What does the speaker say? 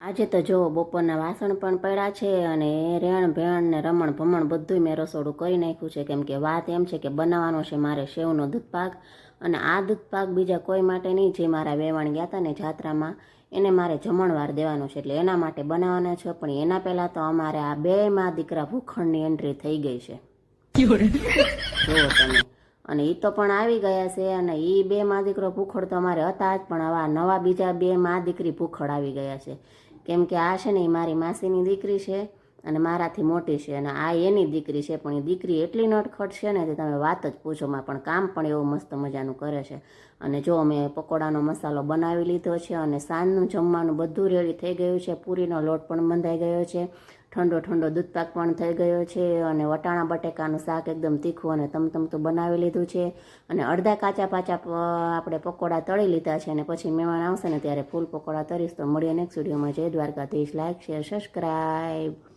આજે તો જો બપોરના વાસણ પણ પડ્યા છે અને રેણ ભેણ ને રમણ ભમણ બધું મેં રસોડું કરી નાખ્યું છે. કેમ કે વાત એમ છે કે બનાવવાનો છે મારે સેવનો દૂધપાક. અને આ દૂધપાક બીજા કોઈ માટે નહીં, જે મારા વેવાણ ગયા હતા ને જાત્રામાં એને મારે જમણવાર દેવાનો છે, એટલે એના માટે બનાવવાના છે. પણ એના પહેલાં તો અમારે આ બે માં દીકરા ભૂખણની એન્ટ્રી થઈ ગઈ છે. જુઓ તમે. અને એ તો પણ આવી ગયા છે. અને એ બે માં દીકરો ભૂખડ તો અમારે હતા જ, પણ આવા નવા બીજા બે માં દીકરી ભૂખડ આવી ગયા છે. કેમ કે આ છે ને એ મારી માસીની દીકરી છે અને મારાથી મોટી છે, અને આ એની દીકરી છે. પણ એ દીકરી એટલી નટખટ છે ને કે તમે વાત જ પૂછોમાં. પણ કામ પણ એવું મસ્ત મજાનું કરે છે. અને જો મેં પકોડાનો મસાલો બનાવી લીધો છે અને સાંજનું જમવાનું બધું રેડી થઈ ગયું છે. પૂરીનો લોટ પણ બંધાઈ ગયો છે, ઠંડો ઠંડો દૂધપાક પણ થઈ ગયો છે, અને વટાણા બટેકાનું શાક એકદમ તીખું અને તમતમતું બનાવી લીધું છે. અને અડધા કાચા પાચા આપણે પકોડા તળી લીધા છે. અને પછી મહેમાન આવશે ને ત્યારે ફૂલ પકોડા તરીશ. તો મળીએ નેક્સ્ટ વિડીયોમાં. જય દ્વારકાધીશ. Like, share, subscribe.